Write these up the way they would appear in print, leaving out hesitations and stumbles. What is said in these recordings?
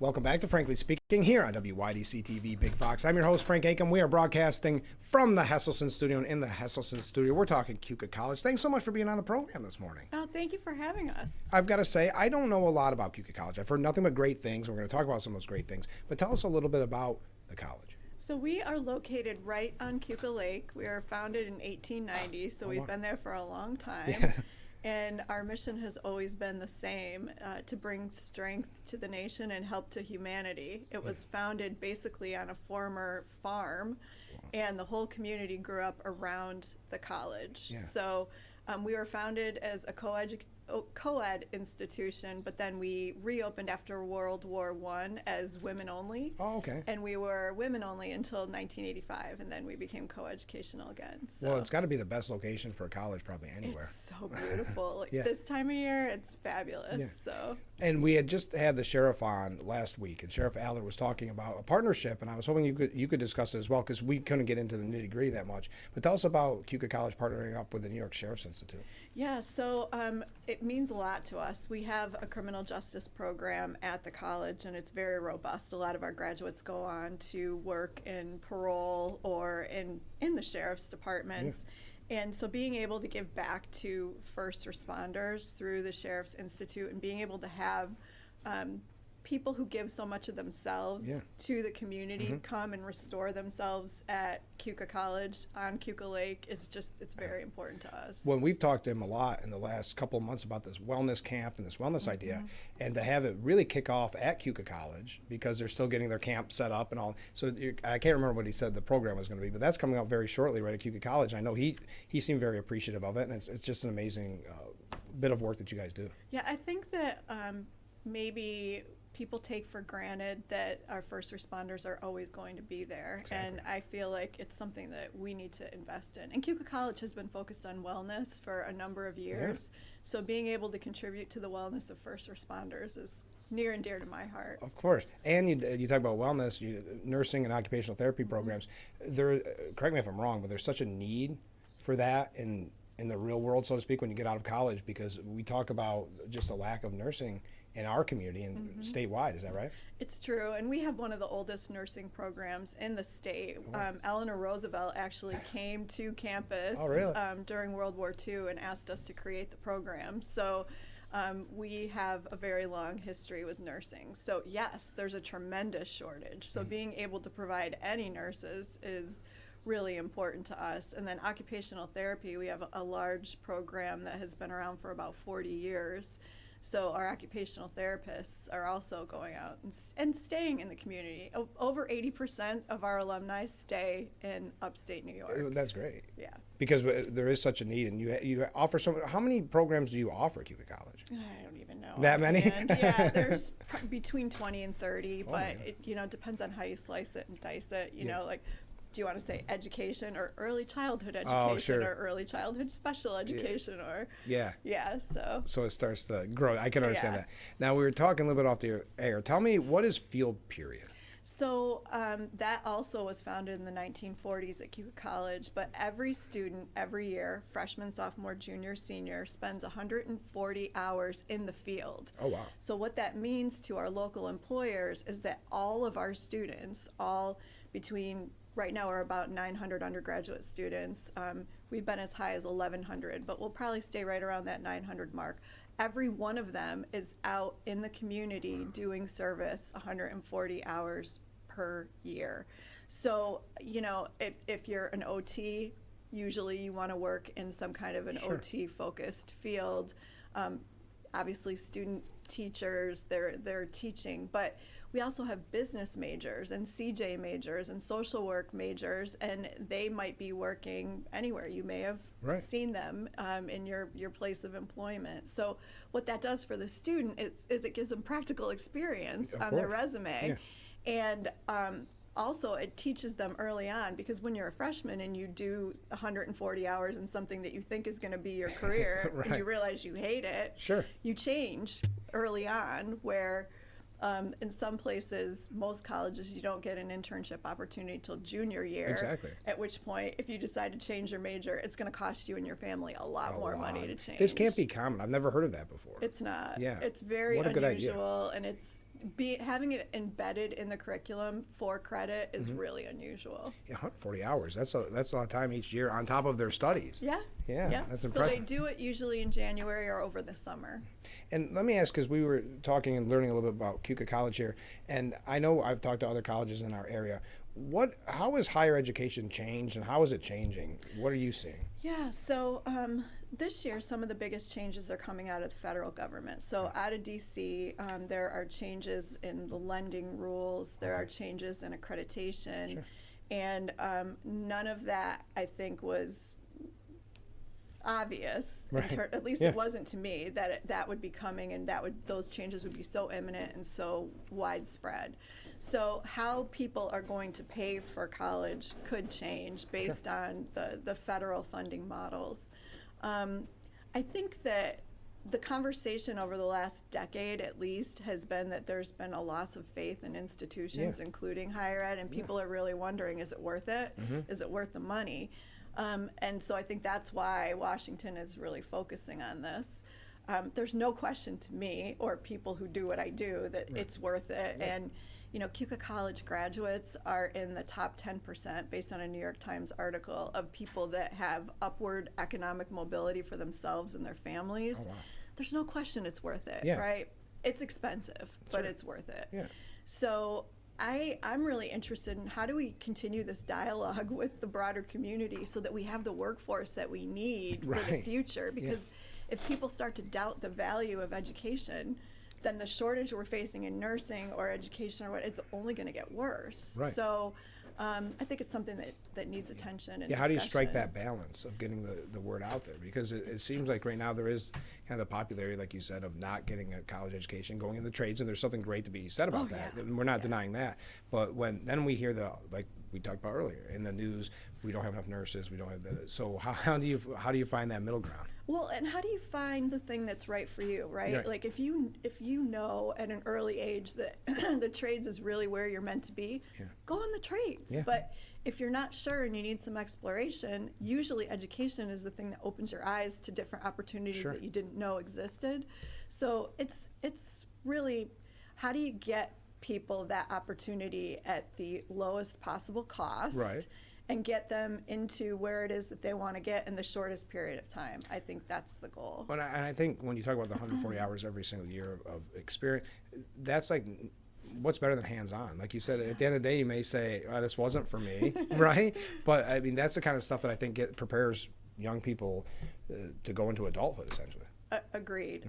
Welcome back to Frankly Speaking here on WYDC TV Big Fox. I'm your host, Frank Acomb. We are broadcasting from the Hesselson Studio, and in the Hesselson Studio, we're talking Keuka College. Thanks so much for being on the program this morning. Oh, thank you for having us. I've got to say, I don't know a lot about Keuka College. I've heard nothing but great things. We're going to talk about some of those great things. But tell us a little bit about the college. So we are located right on Keuka Lake. We were founded in 1890, so we've been there for a long time. Yeah. And our mission has always been the same, to bring strength to the nation and help to humanity. It was founded basically on a former farm, and the whole community grew up around the college. Yeah. So we were founded as a co-ed institution, but then we reopened after World War I as women only. Oh, okay. And we were women only until 1985, and then we became co-educational again. So Well, it's got to be the best location for a college probably anywhere. it's so beautiful. Like Yeah. this time of year, it's fabulous. Yeah. So And we had just had the sheriff on last week, and Sheriff Aller was talking about a partnership, and I was hoping you could discuss it as well, because we couldn't get into the nitty-gritty that much. But tell us about Keuka College partnering up with the New York Sheriff's Institute. yeah, so it means a lot to us. We have a criminal justice program at the college, and it's very robust. A lot of our graduates go on to work in parole or in the sheriff's departments. And so being able to give back to first responders through the Sheriff's Institute and being able to have people who give so much of themselves to the community come and restore themselves at Keuka College on Keuka Lake it's very important to us. Well, we've talked to him a lot in the last couple of months about this wellness camp and this wellness idea, and to have it really kick off at Keuka College, because they're still getting their camp set up and all. So I can't remember what he said the program was going to be, but that's coming up very shortly right at Keuka College. I know he seemed very appreciative of it, and it's just an amazing bit of work that you guys do. Yeah, I think that maybe people take for granted that our first responders are always going to be there. Exactly. And I feel like it's something that we need to invest in. And Keuka College has been focused on wellness for a number of years. So being able to contribute to the wellness of first responders is near and dear to my heart. Of course. And you talk about wellness, nursing and occupational therapy programs. There, correct me if I'm wrong, but there's such a need for that in the real world, so to speak, when you get out of college, because we talk about just a lack of nursing in our community and statewide. Is that right? It's true, and we have one of the oldest nursing programs in the state. Eleanor Roosevelt actually came to campus during World War II and asked us to create the program. So we have a very long history with nursing. So yes, there's a tremendous shortage. So being able to provide any nurses is really important to us. And then occupational therapy, we have a large program that has been around for about 40 years. So our occupational therapists are also going out and staying in the community. Over 80% of our alumni stay in upstate New York. That's great. Yeah. Because there is such a need, and you offer how many programs do you offer at Keuka College? I don't even know. That many? Yeah, there's between 20 and 30, but it depends on how you slice it and dice it. You know, like, do you want to say education or early childhood education or early childhood special education or so it starts to grow. I can understand that. Now, we were talking a little bit off the air. Tell me, what is field period? So that also was founded in the 1940s at Keuka College, but every student every year, freshman, sophomore, junior, senior, spends 140 hours in the field. Oh, wow. So what that means to our local employers is that all of our students, all between right now we're about 900 undergraduate students. We've been as high as 1,100, but we'll probably stay right around that 900 mark. Every one of them is out in the community doing service 140 hours per year. So, if you're an OT, usually you want to work in some kind of an OT-focused field. Obviously, student teachers, they're teaching, but we also have business majors and CJ majors and social work majors, and they might be working anywhere. You may have seen them in your place of employment. So what that does for the student is it gives them practical experience on their resume. And also it teaches them early on, because when you're a freshman and you do 140 hours in something that you think is going to be your career and you realize you hate it, you change early on, where in some places, most colleges, you don't get an internship opportunity till junior year. Exactly. At which point, if you decide to change your major, it's going to cost you and your family a lot more money to change. This can't be common. I've never heard of that before. It's not. Yeah. It's very unusual, and it's having it embedded in the curriculum for credit is really unusual. Yeah, 140 hours. That's a lot of time each year on top of their studies. Yeah. Yeah, that's impressive. So they do it usually in January or over the summer. And let me ask, because we were talking and learning a little bit about Keuka College here, and I know I've talked to other colleges in our area. How has higher education changed, and how is it changing? What are you seeing? Yeah, so this year some of the biggest changes are coming out of the federal government. So out of DC, there are changes in the lending rules, there are changes in accreditation, and none of that, I think, was obvious. At least it wasn't to me that would be coming, and those changes would be so imminent and so widespread. So how people are going to pay for college could change based on the federal funding models. I think that the conversation over the last decade at least has been that there's been a loss of faith in institutions, including higher ed, and people are really wondering, is it worth it? Is it worth the money? And so I think that's why Washington is really focusing on this. There's no question to me or people who do what I do that it's worth it. And you know, Keuka College graduates are in the top 10% based on a New York Times article of people that have upward economic mobility for themselves and their families. Oh, wow. There's no question it's worth it, right? It's expensive, but it's worth it. Yeah. So I'm really interested in how do we continue this dialogue with the broader community so that we have the workforce that we need for the future, because if people start to doubt the value of education, then the shortage we're facing in nursing or education or what, it's only going to get worse. So I think it's something that needs attention and how do you strike that balance of getting the word out there? Because it seems like right now there is kind of the popularity, like you said, of not getting a college education, going in the trades, and there's something great to be said about that. And we're not denying that. But then we hear like we talked about earlier in the news, we don't have enough nurses, we don't have that. So how do you find that middle ground? Well, and how do you find the thing that's right for you, right? Like if you know at an early age that the trades is really where you're meant to be, go on the trades. But if you're not sure and you need some exploration, usually education is the thing that opens your eyes to different opportunities that you didn't know existed. So it's really, how do you get people that opportunity at the lowest possible cost? And get them into where it is that they want to get in the shortest period of time. I think that's the goal. And I think when you talk about the 140 hours every single year of experience, that's like what's better than hands-on. Like you said, at the end of the day, you may say, oh, this wasn't for me, right? But I mean, that's the kind of stuff that I think prepares young people to go into adulthood, essentially. Agreed,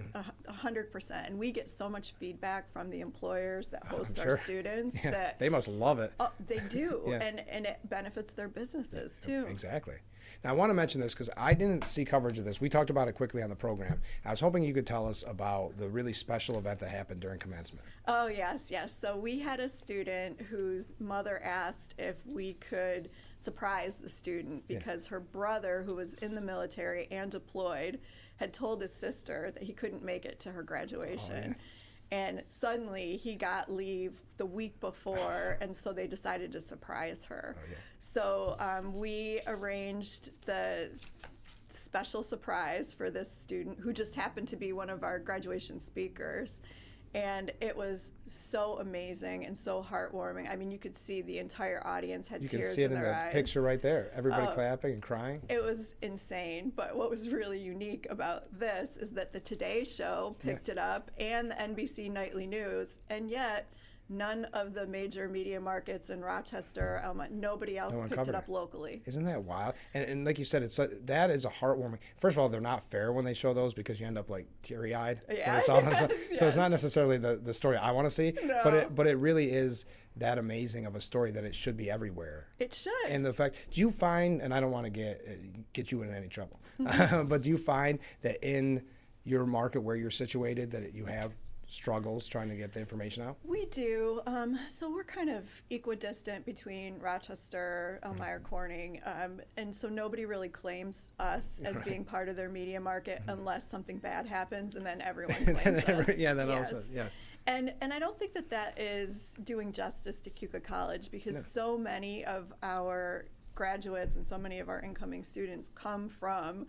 100%. And we get so much feedback from the employers that host our students that they must love it. They do, and it benefits their businesses too. Exactly. Now I want to mention this because I didn't see coverage of this. We talked about it quickly on the program. I was hoping you could tell us about the really special event that happened during commencement. Oh yes. So we had a student whose mother asked if we could surprise the student because her brother, who was in the military and deployed, had told his sister that he couldn't make it to her graduation. And suddenly he got leave the week before, and so they decided to surprise her. So we arranged the special surprise for this student who just happened to be one of our graduation speakers. And it was so amazing and so heartwarming. I mean, you could see the entire audience had tears in their eyes. You can see it in the picture right there. Everybody clapping and crying. It was insane. But what was really unique about this is that the Today Show picked it up and the NBC Nightly News, and yet none of the major media markets in Rochester, nobody else picked it up locally. Isn't that wild? And like you said, that is a heartwarming. First of all, they're not fair when they show those because you end up like teary-eyed. So it's not necessarily the story I want to see, but it really is that amazing of a story that it should be everywhere. It should. And the fact, do you find, and I don't want to get you in any trouble, but do you find that in your market where you're situated that you have struggles trying to get the information out? We do. So we're kind of equidistant between Rochester, Elmira, Corning, and so nobody really claims us as being part of their media market unless something bad happens, and then everyone claims us. And I don't think that is doing justice to Keuka College because so many of our graduates and so many of our incoming students come from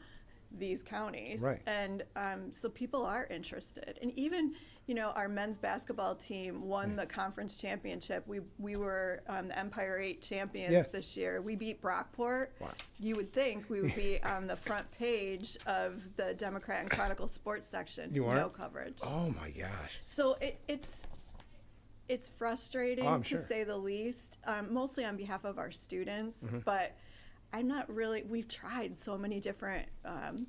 these counties, and so people are interested. And even our men's basketball team won the conference championship. We were the Empire 8 champions this year. We beat Brockport. Wow. You would think we would be on the front page of the Democrat and Chronicle sports section. You weren't? No coverage. Oh my gosh. So it's frustrating I'm to sure. say the least, mostly on behalf of our students, Mm-hmm. but I'm not really, we've tried so many different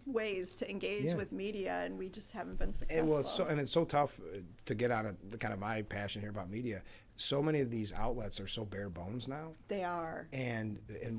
ways to engage with media, and we just haven't been successful. It's so tough to get out of the kind of my passion here about media. So many of these outlets are so bare bones now. They are. And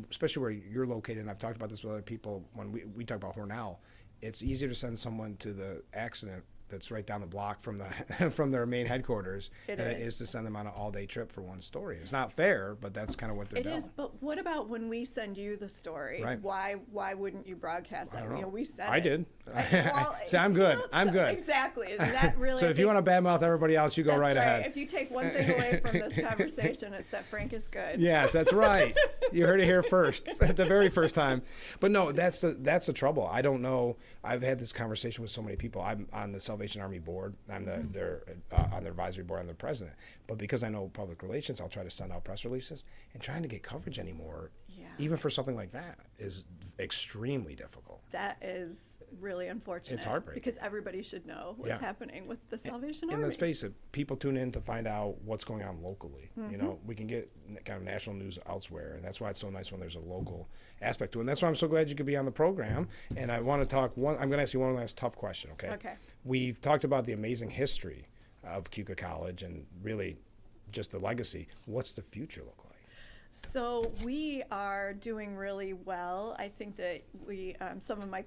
especially where you're located, and I've talked about this with other people when we talk about Hornell, it's easier to send someone to the accident that's right down the block from the from their main headquarters than it is to send them on an all-day trip for one story. It's not fair, but that's kind of what they're doing. It is, but what about when we send you the story? Right. Why wouldn't you broadcast that? I don't know. We sent I it. did. Well, See, I'm good. I'm good. Exactly. Is that really? So if you want to badmouth everybody else, you go right ahead. If you take one thing away from this conversation, it's that Frank is good. Yes, that's right. You heard it here first, at the very first time. But no, that's the trouble. I don't know. I've had this conversation with so many people. I'm on the Salvation Army board. I'm on their advisory board. I'm the president. But because I know public relations, I'll try to send out press releases. And trying to get coverage anymore, even for something like that, is extremely difficult. That is really unfortunate. It's heartbreaking. Because everybody should know what's happening with the Salvation Army. And let's face it, people tune in to find out what's going on locally. You know, we can get kind of national news elsewhere, and that's why it's so nice when there's a local aspect to it. And that's why I'm so glad you could be on the program. And I want to talk I'm going to ask you one last tough question, okay? Okay. We've talked about the amazing history of Keuka College and really just the legacy. What's the future look like? So we are doing really well. I think that we, some of my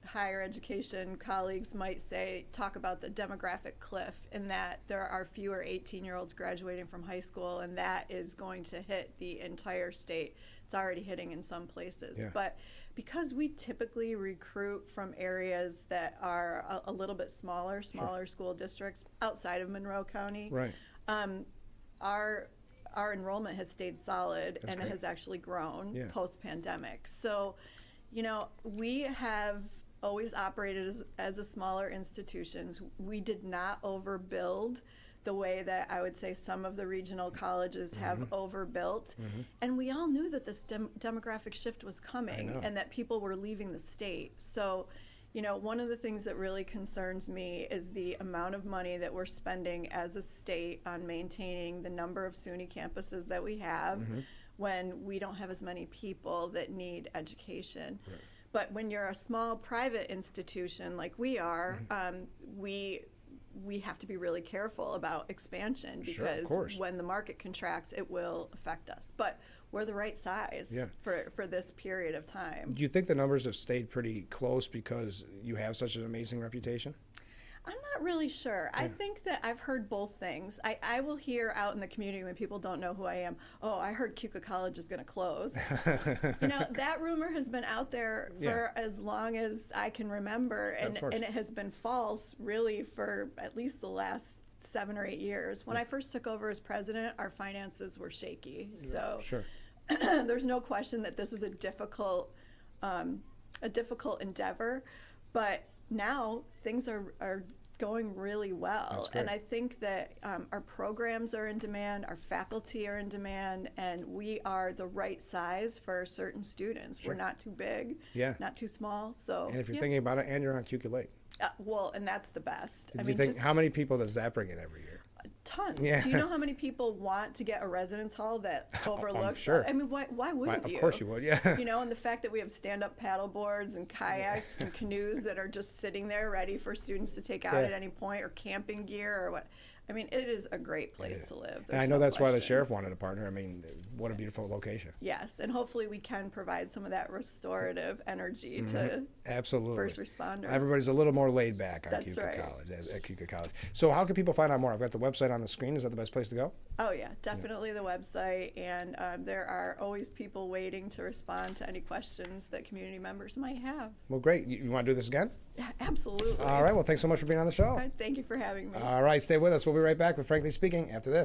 higher education colleagues might talk about the demographic cliff, in that there are fewer 18-year-olds graduating from high school, and that is going to hit the entire state. It's already hitting in some places. Yeah. But because we typically recruit from areas that are a little bit smaller school districts outside of Monroe County, Right. Our enrollment has stayed solid. That's and great. it has actually grown Yeah. post-pandemic. So, we have always operated as a smaller institutions. We did not overbuild the way that I would say some of the regional colleges have overbuilt. And we all knew that this demographic shift was coming and that people were leaving the state. So, one of the things that really concerns me is the amount of money that we're spending as a state on maintaining the number of SUNY campuses that we have when we don't have as many people that need education. Right. But when you're a small private institution like we are, we have to be really careful about expansion, because when the market contracts, it will affect us. But we're the right size for this period of time. Do you think the numbers have stayed pretty close because you have such an amazing reputation? I'm not really sure. I think that I've heard both things. I will hear out in the community when people don't know who I am, oh, I heard Keuka College is going to close. That rumor has been out there for as long as I can remember, and it has been false really for at least the last 7 or 8 years. When I first took over as president, our finances were shaky. So there's no question that this is a difficult endeavor, but now things are going really well. And I think that our programs are in demand, our faculty are in demand, and we are the right size for certain students. We're not too big, not too small. So, and if you're thinking about it, and you're on Keuka Lake. Well, and that's the best. Do you think, how many people does that bring in every year? Tons. Do you know how many people want to get a residence hall that overlooks? Sure. I mean, why wouldn't you? Of course you would, yeah. And the fact that we have stand-up paddle boards and kayaks and canoes that are just sitting there ready for students to take out at any point, or camping gear or what. I mean, it is a great place to live. And I know that's why the sheriff wanted a partner. I mean, what a beautiful location. Yes, and hopefully we can provide some of that restorative energy to first responders. Everybody's a little more laid back on Keuka College, at Keuka College. So how can people find out more? I've got the website on the screen. Is that the best place to go? Oh, yeah, definitely the website. And there are always people waiting to respond to any questions that community members might have. Well, great. You want to do this again? Yeah, absolutely. All right. Well, thanks so much for being on the show. All right, thank you for having me. All right. Stay with us. We'll be right back with Frankly Speaking after this.